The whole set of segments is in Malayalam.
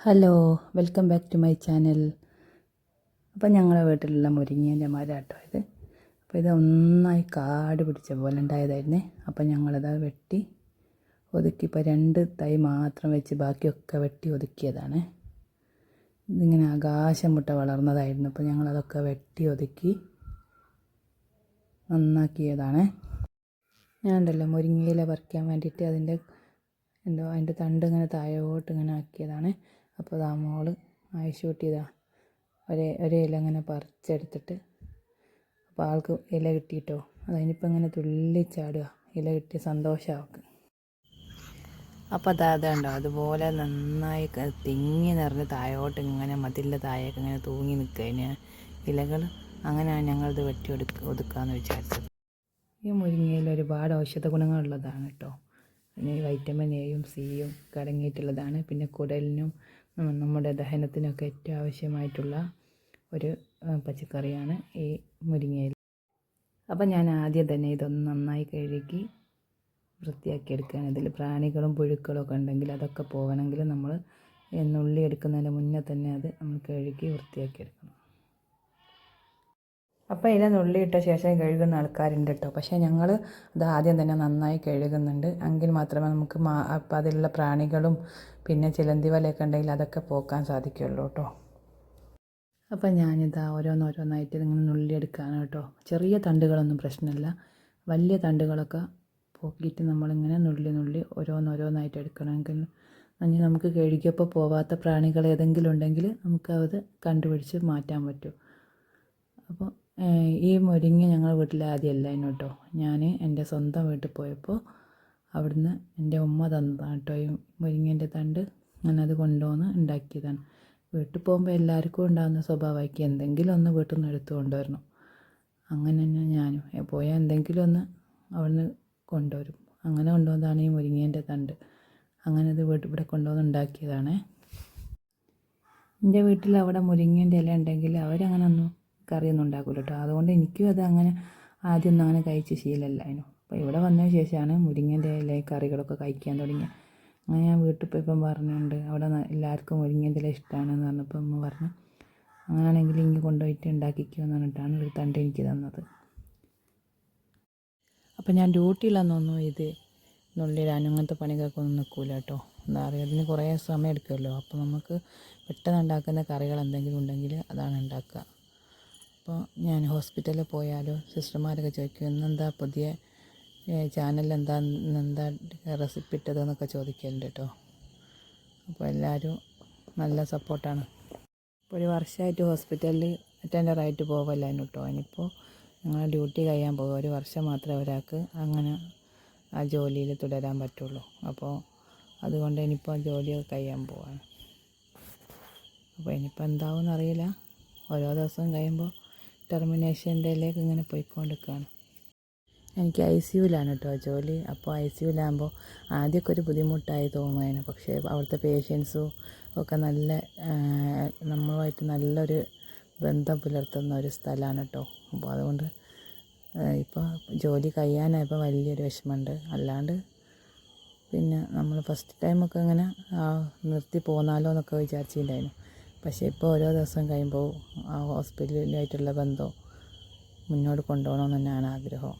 Hello, welcome back to my channel. അപ്പം ഞങ്ങളുടെ വീട്ടിലുള്ള മുരിങ്ങേൻ്റെ മരം ഇത്. അപ്പോൾ ഇത് ഒന്നായി കാട് പിടിച്ച പോലെ ഉണ്ടായതായിരുന്നേ. അപ്പം ഞങ്ങളത് വെട്ടി ഒതുക്കി. ഇപ്പോൾ 2 തൈ മാത്രം വെച്ച് ബാക്കിയൊക്കെ വെട്ടി ഒതുക്കിയതാണ്. ഇതിങ്ങനെ ആകാശം മുട്ട വളർന്നതായിരുന്നു. അപ്പോൾ ഞങ്ങളതൊക്കെ വെട്ടി ഒതുക്കി നന്നാക്കിയതാണ്. ഞാനുണ്ടല്ലോ മുരിങ്ങയില പറിക്കാൻ വേണ്ടിയിട്ട് അതിൻ്റെ തണ്ട് ഇങ്ങനെ താഴോട്ട് ഇങ്ങനെ ആക്കിയതാണ്. അപ്പോൾ ഇതാ മോള് ആയിഷൂട്ടി ഒരേ ഇല ഇങ്ങനെ പറിച്ചെടുത്തിട്ട്, അപ്പോൾ ആൾക്ക് ഇല കിട്ടിയിട്ടോ. അതിനിപ്പോൾ ഇങ്ങനെ തുള്ളിച്ചാടുക. ഇല കിട്ടിയ സന്തോഷമാവൾക്ക്. അപ്പോൾ അതുണ്ടോ, അതുപോലെ നന്നായി തിങ്ങി നിറഞ്ഞ് താഴോട്ട് ഇങ്ങനെ മതിലിൻ്റെ താഴേക്ക് ഇങ്ങനെ തൂങ്ങി നിൽക്കുക ഇലകൾ. അങ്ങനെയാണ് ഞങ്ങളിത് വെട്ടി ഒതുക്കാമെന്ന് വിചാരിച്ചത്. ഈ മുരിങ്ങയിൽ ഒരുപാട് ഔഷധ ഗുണങ്ങളുള്ളതാണ് കേട്ടോ. പിന്നെ വൈറ്റമിൻ എയും സിയും അടങ്ങിയിട്ടുള്ളതാണ്. പിന്നെ കുടലിനും നമ്മുടെ ദഹനത്തിനൊക്കെ ഏറ്റവും ആവശ്യമായിട്ടുള്ള ഒരു പച്ചക്കറിയാണ് ഈ മുരിങ്ങയില. അപ്പം ഞാൻ ആദ്യം തന്നെ ഇതൊന്ന് നന്നായി കഴുകി വൃത്തിയാക്കി എടുക്കുകയാണ്. ഇതിൽ പ്രാണികളും പുഴുക്കളൊക്കെ ഉണ്ടെങ്കിൽ അതൊക്കെ പോകണമെങ്കിൽ നമ്മൾ നുള്ളി എടുക്കുന്നതിന് മുന്നേ തന്നെ അത് നമ്മൾ കഴുകി വൃത്തിയാക്കി എടുക്കണം. അപ്പോൾ ഇല നുള്ളിയിട്ട ശേഷം കഴുകുന്ന ആൾക്കാരുണ്ട് കേട്ടോ. പക്ഷേ ഞങ്ങൾ അത് ആദ്യം തന്നെ നന്നായി കഴുകുന്നുണ്ട്. എങ്കിൽ മാത്രമേ നമുക്ക് അപ്പം അതിലുള്ള പ്രാണികളും പിന്നെ ചിലന്തി വലയൊക്കെ ഉണ്ടെങ്കിൽ അതൊക്കെ പോക്കാൻ സാധിക്കുള്ളൂ കേട്ടോ. അപ്പം ഞാനിതാ ഓരോന്നോരോന്നായിട്ട് ഇങ്ങനെ നുള്ളിയെടുക്കുകയാണ് കേട്ടോ. ചെറിയ തണ്ടുകളൊന്നും പ്രശ്നമില്ല. വലിയ തണ്ടുകളൊക്കെ പോക്കിയിട്ട് നമ്മളിങ്ങനെ നുള്ളി ഓരോന്നോരോന്നായിട്ട് എടുക്കണമെങ്കിൽ നമുക്ക് കഴുകിയപ്പോൾ പോവാത്ത പ്രാണികൾ ഏതെങ്കിലും ഉണ്ടെങ്കിൽ നമുക്കത് കണ്ടുപിടിച്ച് മാറ്റാൻ പറ്റും. അപ്പോൾ ഈ മുരിങ്ങ ഞങ്ങളുടെ വീട്ടിൽ ആദ്യമല്ല കേട്ടോ. ഞാൻ എൻ്റെ സ്വന്തം വീട്ടിൽ പോയപ്പോൾ അവിടുന്ന് എൻ്റെ ഉമ്മ തന്നതാണ് കേട്ടോ ഈ മുരിങ്ങേൻ്റെ തണ്ട്. ഞാനത് കൊണ്ടുവന്ന് ഉണ്ടാക്കിയതാണ്. വീട്ടിൽ പോകുമ്പോൾ എല്ലാവർക്കും ഉണ്ടാകുന്ന സ്വഭാവമാക്കി എന്തെങ്കിലും ഒന്ന് വീട്ടിൽ നിന്ന് എടുത്ത് കൊണ്ടുവരണം. അങ്ങനെ തന്നെ ഞാനും പോയാൽ എന്തെങ്കിലും ഒന്ന് അവിടുന്ന് കൊണ്ടുവരും. അങ്ങനെ കൊണ്ടുവന്നതാണ് ഈ മുരിങ്ങേൻ്റെ തണ്ട്. അങ്ങനെ ഇത് ഇവിടെ കൊണ്ടുവന്ന് ഉണ്ടാക്കിയതാണ്. എൻ്റെ വീട്ടിൽ അവിടെ മുരിങ്ങേൻ്റെ ഇല ഉണ്ടെങ്കിൽ അവരങ്ങനെ ഒന്നും കറിയൊന്നും ഉണ്ടാക്കില്ല കേട്ടോ. അതുകൊണ്ട് എനിക്കും അത് അങ്ങനെ ആദ്യമൊന്നും അങ്ങനെ കഴിച്ച് ശീലമല്ലായിരുന്നു. അപ്പോൾ ഇവിടെ വന്നതിന് ശേഷമാണ് മുരിങ്ങേൻ്റെ ഇല കറികളൊക്കെ കഴിക്കാൻ തുടങ്ങിയത്. അങ്ങനെ ഞാൻ വീട്ടിൽ പോയപ്പം പറഞ്ഞിട്ടുണ്ട് അവിടെ എല്ലാവർക്കും മുരിങ്ങേൻ്റെ ഇല ഇഷ്ടമാണെന്ന് പറഞ്ഞപ്പോൾ അമ്മ പറഞ്ഞു അങ്ങനെയാണെങ്കിൽ ഇങ്ങ് കൊണ്ടുപോയിട്ട് ഉണ്ടാക്കിക്കുമെന്ന് പറഞ്ഞിട്ടാണ് ഒരു തണ്ട് എനിക്ക് തന്നത്. അപ്പോൾ ഞാൻ ഡ്യൂട്ടിയിലൊന്നും ഇത് നുള്ളിടാനും അങ്ങനത്തെ പണികൾക്കൊന്നും നിൽക്കില്ല കേട്ടോ. എന്താ പറയുക, അതിന് കുറേ സമയം എടുക്കുമല്ലോ. അപ്പോൾ നമുക്ക് പെട്ടെന്ന് ഉണ്ടാക്കുന്ന കറികൾ എന്തെങ്കിലും ഉണ്ടെങ്കിൽ അതാണ് ഉണ്ടാക്കുക. അപ്പോൾ ഞാൻ ഹോസ്പിറ്റലിൽ പോയാലോ സിസ്റ്റർമാരൊക്കെ ചോദിക്കും ഇന്നെന്താ പുതിയ ചാനലിൽ എന്താ റെസിപ്പി ഇട്ടതെന്നൊക്കെ ചോദിക്കലുണ്ട് കേട്ടോ. അപ്പോൾ എല്ലാവരും നല്ല സപ്പോർട്ടാണ്. ഇപ്പോൾ ഒരു വർഷമായിട്ട് ഹോസ്പിറ്റലിൽ അറ്റൻഡറായിട്ട് പോകല്ലായിരുന്നു കേട്ടോ. ഇനിയിപ്പോൾ ഞങ്ങൾ ഡ്യൂട്ടി കഴിയാൻ പോകും. ഒരു വർഷം മാത്രമേ ഒരാൾക്ക് അങ്ങനെ ആ ജോലിയിൽ തുടരാൻ പറ്റുള്ളൂ. അപ്പോൾ അതുകൊണ്ട് ഇനിയിപ്പോൾ ജോലി കഴിയാൻ പോവാണ്. അപ്പോൾ ഇനിയിപ്പോൾ എന്താവുമെന്ന് അറിയില്ല. ഓരോ ദിവസം കഴിയുമ്പോൾ ടെർമിനേഷൻ്റെയിലേക്ക് ഇങ്ങനെ പോയിക്കൊണ്ടിരിക്കുകയാണ്. എനിക്ക് ICUവിലാണ് കേട്ടോ ജോലി. അപ്പോൾ ICUവിലാകുമ്പോൾ ആദ്യമൊക്കെ ഒരു ബുദ്ധിമുട്ടായി തോന്നുമായിരുന്നു. പക്ഷേ അവിടുത്തെ പേഷ്യൻസും ഒക്കെ നമ്മളുമായിട്ട് നല്ലൊരു ബന്ധം പുലർത്തുന്ന ഒരു സ്ഥലമാണ് കേട്ടോ. അപ്പോൾ അതുകൊണ്ട് ഇപ്പോൾ ജോലി കഴിയാനായപ്പോൾ വലിയൊരു വിഷമമുണ്ട്. അല്ലാണ്ട് പിന്നെ നമ്മൾ ഫസ്റ്റ് ടൈമൊക്കെ ഇങ്ങനെ നിർത്തി പോന്നാലോ എന്നൊക്കെ വിചാരിച്ചിട്ടുണ്ടായിരുന്നു. പക്ഷേ ഇപ്പോൾ ഓരോ ദിവസം കഴിയുമ്പോൾ ആ ഹോസ്പിറ്റലുമായിട്ടുള്ള ബന്ധം മുന്നോട്ട് കൊണ്ടുപോകണമെന്ന് തന്നെയാണ് ആഗ്രഹം.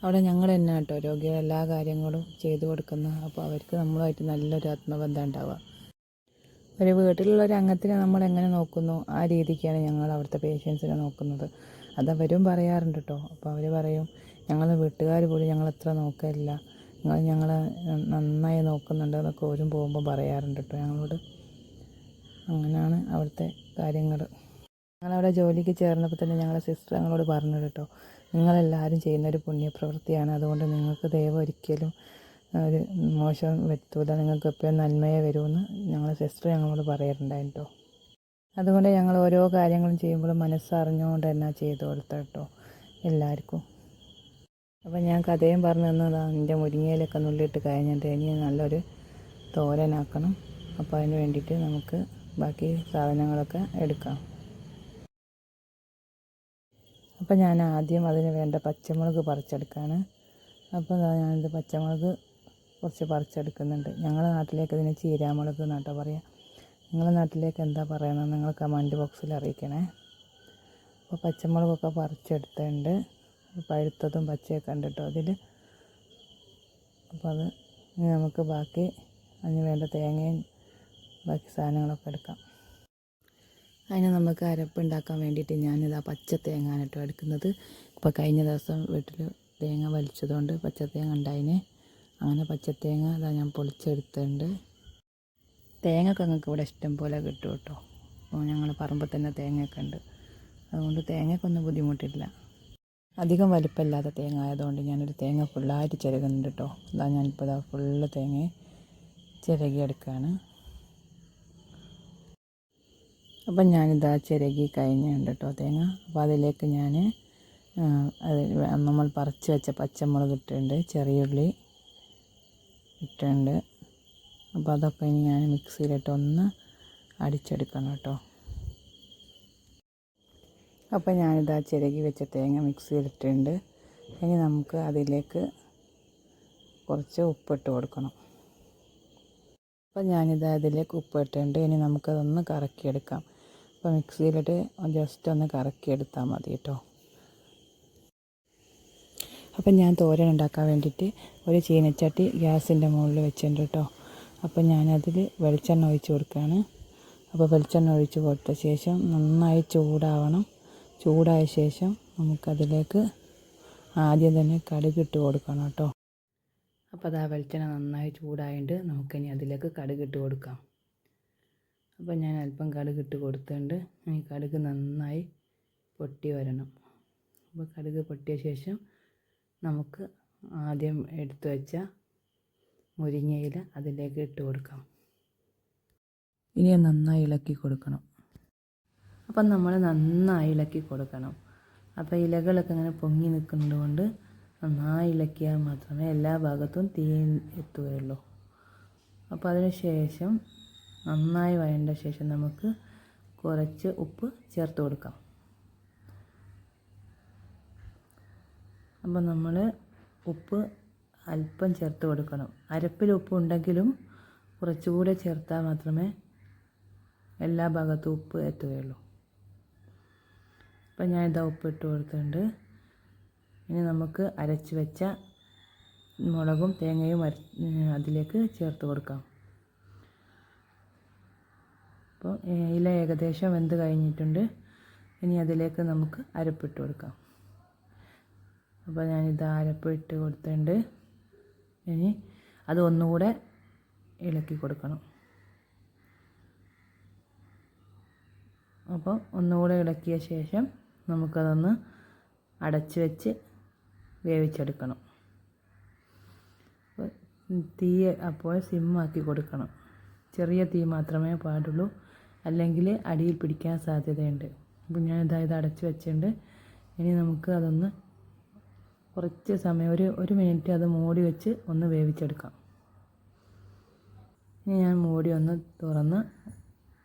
അവിടെ ഞങ്ങൾ തന്നെ കേട്ടോ രോഗിയുടെ എല്ലാ കാര്യങ്ങളും ചെയ്തു കൊടുക്കുന്നത്. അപ്പോൾ അവർക്ക് നമ്മളുമായിട്ട് നല്ലൊരു ആത്മബന്ധം ഉണ്ടാവുക. ഒരു വീട്ടിലുള്ള ഒരു അംഗത്തിനെ നമ്മൾ എങ്ങനെ നോക്കുന്നു ആ രീതിക്കാണ് ഞങ്ങൾ അവിടുത്തെ പേഷ്യൻസിനെ നോക്കുന്നത്. അതവരും പറയാറുണ്ട് കേട്ടോ. അപ്പോൾ അവർ പറയും ഞങ്ങൾ വീട്ടുകാർ പോലും ഞങ്ങളെത്ര നോക്കില്ല, നിങ്ങൾ ഞങ്ങളെ നന്നായി നോക്കുന്നുണ്ട് എന്നൊക്കെ ഓരും പോകുമ്പോൾ പറയാറുണ്ട് കേട്ടോ ഞങ്ങളോട്. അങ്ങനെയാണ് അവിടുത്തെ കാര്യങ്ങൾ. ഞങ്ങളവിടെ ജോലിക്ക് ചേർന്നപ്പോൾ തന്നെ ഞങ്ങളെ സിസ്റ്റർ ഞങ്ങളോട് പറഞ്ഞു കേട്ടോ, നിങ്ങളെല്ലാവരും ചെയ്യുന്നൊരു പുണ്യപ്രവൃത്തിയാണ്. അതുകൊണ്ട് നിങ്ങൾക്ക് ദൈവം ഒരിക്കലും ഒരു മോശം വരുത്തൂല, നിങ്ങൾക്ക് എപ്പോഴും നന്മയെ വരുമെന്ന് ഞങ്ങളെ സിസ്റ്റർ ഞങ്ങളോട് പറയാറുണ്ടായിരുന്നു കേട്ടോ. അതുകൊണ്ട് ഞങ്ങൾ ഓരോ കാര്യങ്ങളും ചെയ്യുമ്പോഴും മനസ്സറിഞ്ഞുകൊണ്ട് തന്നെ ചെയ്തു കൊടുത്ത കേട്ടോ എല്ലാവർക്കും. അപ്പോൾ ഞാൻ കഥയും പറഞ്ഞു തന്നതാണ്. എൻ്റെ മുരിങ്ങയിലൊക്കെ നുള്ളിയിട്ട് കഴിഞ്ഞിട്ട് ഇനി നല്ലൊരു തോരനാക്കണം. അപ്പോൾ അതിന് വേണ്ടിയിട്ട് നമുക്ക് ബാക്കി സാധനങ്ങളൊക്കെ എടുക്കാം. അപ്പോൾ ഞാൻ ആദ്യം അതിന് വേണ്ട പച്ചമുളക് പറിച്ചെടുക്കുകയാണ്. അപ്പോൾ ഞാനിത് പച്ചമുളക് കുറച്ച് പറിച്ചെടുക്കുന്നുണ്ട്. ഞങ്ങളുടെ നാട്ടിലേക്ക് ഇതിന് ചീരാമുളക് എന്നാട്ടോ പറയാം. നിങ്ങളുടെ നാട്ടിലേക്ക് എന്താ പറയുന്നത് നിങ്ങൾ കമൻറ്റ് ബോക്സിൽ അറിയിക്കണേ. അപ്പോൾ പച്ചമുളകൊക്കെ പറിച്ചെടുത്തിട്ടുണ്ട്, പഴുത്തതും പച്ചയൊക്കെ ഉണ്ട് കേട്ടോ അതിൽ. അപ്പോൾ അത് ഇനി നമുക്ക് ബാക്കി അതിന് വേണ്ട തേങ്ങയും ബാക്കി സാധനങ്ങളൊക്കെ എടുക്കാം. അതിന് നമുക്ക് അരപ്പ് ഉണ്ടാക്കാൻ വേണ്ടിയിട്ട് ഞാനിതാ പച്ച തേങ്ങ കേട്ടോ എടുക്കുന്നത്. ഇപ്പോൾ കഴിഞ്ഞ ദിവസം വീട്ടിൽ തേങ്ങ വലിച്ചതുകൊണ്ട് പച്ചത്തേങ്ങ ഉണ്ടായിന്. അങ്ങനെ പച്ചത്തേങ്ങ അതാ ഞാൻ പൊളിച്ചെടുത്തിട്ടുണ്ട്. തേങ്ങയൊക്കെ നിങ്ങൾക്ക് ഇവിടെ ഇഷ്ടം പോലെ കിട്ടും കേട്ടോ. അപ്പോൾ ഞങ്ങളുടെ പറമ്പിൽ തന്നെ തേങ്ങയൊക്കെ ഉണ്ട്, അതുകൊണ്ട് തേങ്ങയ്ക്കൊന്നും ബുദ്ധിമുട്ടില്ല. അധികം വലിപ്പമില്ലാത്ത തേങ്ങ ആയതുകൊണ്ട് ഞാനൊരു തേങ്ങ ഫുള്ളായിട്ട് ചിരകുന്നുണ്ട് കേട്ടോ. അതാ ഞാനിപ്പോൾ ഇതാ ഫുള്ള് തേങ്ങ ചിരകിയെടുക്കുകയാണ്. അപ്പം ഞാനിതാ ചിരകി കഴിഞ്ഞുണ്ട് കേട്ടോ തേങ്ങ. അപ്പോൾ അതിലേക്ക് ഞാൻ നമ്മൾ പറിച്ച് വെച്ച പച്ചമുളക് ഇട്ടിട്ടുണ്ട്, ചെറിയുള്ളി ഇട്ടിട്ടുണ്ട്. അപ്പോൾ അതൊക്കെ ഇനി ഞാൻ മിക്സിയിലിട്ട് ഒന്ന് അടിച്ചെടുക്കണം കേട്ടോ. അപ്പോൾ ഞാനിതാ ചിരകി വെച്ച തേങ്ങ മിക്സിയിലിട്ടുണ്ട്. ഇനി നമുക്ക് അതിലേക്ക് കുറച്ച് ഉപ്പിട്ട് കൊടുക്കണം. അപ്പോൾ ഞാനിതാ അതിലേക്ക് ഉപ്പിട്ടുണ്ട്. ഇനി നമുക്കതൊന്ന് കറക്കിയെടുക്കാം. അപ്പോൾ മിക്സിയിലിട്ട് ജസ്റ്റ് ഒന്ന് കറക്കിയെടുത്താൽ മതി കേട്ടോ. അപ്പം ഞാൻ തോരൻ ഉണ്ടാക്കാൻ വേണ്ടിയിട്ട് ഒരു ചീനച്ചട്ടി ഗ്യാസിൻ്റെ മുകളിൽ വെച്ചിട്ടുണ്ട് കേട്ടോ. അപ്പോൾ ഞാനതിൽ വെളിച്ചെണ്ണ ഒഴിച്ച് കൊടുക്കുകയാണ്. അപ്പോൾ വെളിച്ചെണ്ണ ഒഴിച്ച് കൊടുത്ത ശേഷം നന്നായി ചൂടാവണം. ചൂടായ ശേഷം നമുക്കതിലേക്ക് ആദ്യം തന്നെ കടുകിട്ട് കൊടുക്കണം കേട്ടോ. അപ്പോൾ അതാ വെളിച്ചെണ്ണ നന്നായി ചൂടായിട്ട് നമുക്കിനി അതിലേക്ക് കടുകിട്ട് കൊടുക്കാം. അപ്പോൾ ഞാൻ അല്പം കടുകിട്ട് കൊടുത്തിട്ടുണ്ട്. ഈ കടുക് നന്നായി പൊട്ടി വരണം. അപ്പോൾ കടുക് പൊട്ടിയ ശേഷം നമുക്ക് ആദ്യം എടുത്തു വെച്ച മുരിങ്ങയില അതിലേക്ക് ഇട്ട് കൊടുക്കാം. ഇനി നന്നായി ഇളക്കി കൊടുക്കണം. അപ്പം നമ്മൾ നന്നായി ഇളക്കി കൊടുക്കണം. അപ്പോൾ ഇലകളൊക്കെ ഇങ്ങനെ പൊങ്ങി നിൽക്കുന്നത് കൊണ്ട് നന്നായി ഇളക്കിയാൽ മാത്രമേ എല്ലാ ഭാഗത്തും തീ എത്തുകയുള്ളൂ. അപ്പോൾ അതിന് ശേഷം നന്നായി വഴണ്ട ശേഷം നമുക്ക് കുറച്ച് ഉപ്പ് ചേർത്ത് കൊടുക്കാം. അപ്പോൾ നമ്മൾ ഉപ്പ് അല്പം ചേർത്ത് കൊടുക്കണം. അരപ്പിൽ ഉപ്പ് ഉണ്ടെങ്കിലും കുറച്ചുകൂടെ ചേർത്താൽ മാത്രമേ എല്ലാ ഭാഗത്തും ഉപ്പ് എത്തുകയുള്ളൂ. അപ്പോൾ ഞാൻ ഇതാ ഉപ്പ് ഇട്ട് കൊടുത്തിട്ടുണ്ട്. ഇനി നമുക്ക് അരച്ച് വെച്ച മുളകും തേങ്ങയും അതിലേക്ക് ചേർത്ത് കൊടുക്കാം. അപ്പോൾ ഇല ഏകദേശം വെന്ത് കഴിഞ്ഞിട്ടുണ്ട്. ഇനി അതിലേക്ക് നമുക്ക് അരപ്പിട്ട് കൊടുക്കാം. അപ്പോൾ ഞാനിത് അരപ്പ് ഇട്ട് കൊടുത്തിട്ടുണ്ട്. ഇനി അത് ഒന്നുകൂടെ ഇളക്കി കൊടുക്കണം. അപ്പോൾ ഒന്നുകൂടെ ഇളക്കിയ ശേഷം നമുക്കതൊന്ന് അടച്ച് വെച്ച് വേവിച്ചെടുക്കണം. തീ അപ്പോൾ സിമ്മാക്കി കൊടുക്കണം. ചെറിയ തീ മാത്രമേ പാടുള്ളൂ, അല്ലെങ്കിൽ അടിയിൽ പിടിക്കാൻ സാധ്യതയുണ്ട്. അപ്പോൾ ഞാൻ ഇത് അടച്ച് വെച്ചിട്ടുണ്ട്. ഇനി നമുക്ക് അതൊന്ന് കുറച്ച് സമയം ഒരു മിനിറ്റ് അത് മൂടി വെച്ച് ഒന്ന് വേവിച്ചെടുക്കാം. ഇനി ഞാൻ മൂടി ഒന്ന് തുറന്ന്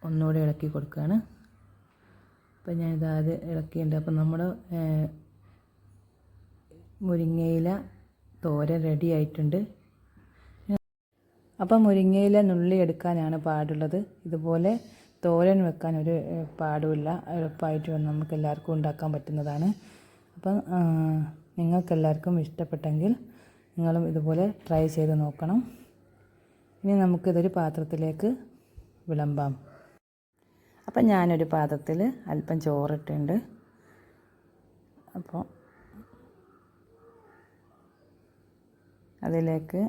ഒന്നുകൂടി ഇളക്കി കൊടുക്കുകയാണ്. അപ്പോൾ ഞാൻ ഇതാത് ഇളക്കിയിട്ടുണ്ട്. അപ്പോൾ നമ്മുടെ മുരിങ്ങയില തോരൻ റെഡി ആയിട്ടുണ്ട്. അപ്പം മുരിങ്ങയില നുള്ളി എടുക്കാനാണ് പാടുള്ളത്. ഇതുപോലെ തോരൻ വെക്കാൻ ഒരു പാടുമില്ല, എളുപ്പമായിട്ട് നമുക്ക് എല്ലാവർക്കും ഉണ്ടാക്കാൻ പറ്റുന്നതാണ്. അപ്പം നിങ്ങൾക്കെല്ലാവർക്കും ഇഷ്ടപ്പെട്ടെങ്കിൽ നിങ്ങളും ഇതുപോലെ ട്രൈ ചെയ്ത് നോക്കണം. ഇനി നമുക്കിതൊരു പാത്രത്തിലേക്ക് വിളമ്പാം. അപ്പം ഞാനൊരു പാത്രത്തിൽ അല്പം ചോറിട്ടുണ്ട്. അപ്പോൾ അതിലേക്ക്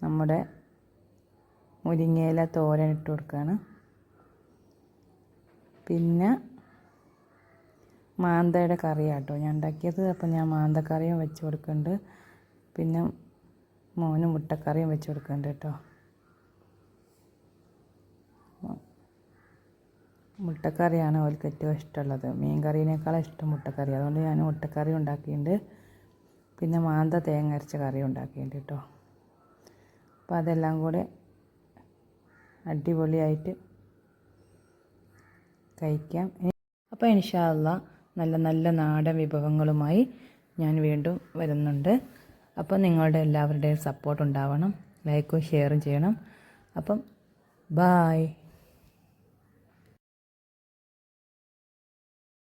നമ്മുടെ മുരിങ്ങയില തോരൻ ഇട്ട് കൊടുക്കുകയാണ്. പിന്നെ മാന്തയുടെ കറിയാട്ടോ ഞാൻ ഉണ്ടാക്കിയത്. അപ്പം ഞാൻ മാന്തക്കറിയും വെച്ച് കൊടുക്കുന്നുണ്ട്. പിന്നെ മോന് മുട്ടക്കറിയും വെച്ച് കൊടുക്കുന്നുണ്ട് കേട്ടോ. മുട്ടക്കറിയാണ് അവർക്ക് ഏറ്റവും ഇഷ്ടമുള്ളത്. മീൻ കറീനേക്കാളും ഇഷ്ടം മുട്ടക്കറി. അതുകൊണ്ട് ഞാൻ മുട്ടക്കറി ഉണ്ടാക്കിയിട്ടുണ്ട്. പിന്നെ മാന്ത തേങ്ങ അരച്ച കറി ഉണ്ടാക്കിയിട്ടുണ്ട് കേട്ടോ. അപ്പോൾ അതെല്ലാം കൂടെ അടിപൊളിയായിട്ട് കഴിക്കാം. അപ്പോൾ ഇൻഷാ അല്ലാഹ് നല്ല നല്ല നാടൻ വിഭവങ്ങളുമായി ഞാൻ വീണ്ടും വരുന്നുണ്ട്. അപ്പോൾ നിങ്ങളുടെ എല്ലാവരുടെയും സപ്പോർട്ട് ഉണ്ടാവണം. ലൈക്കും ഷെയറും ചെയ്യണം. അപ്പം ബായ്.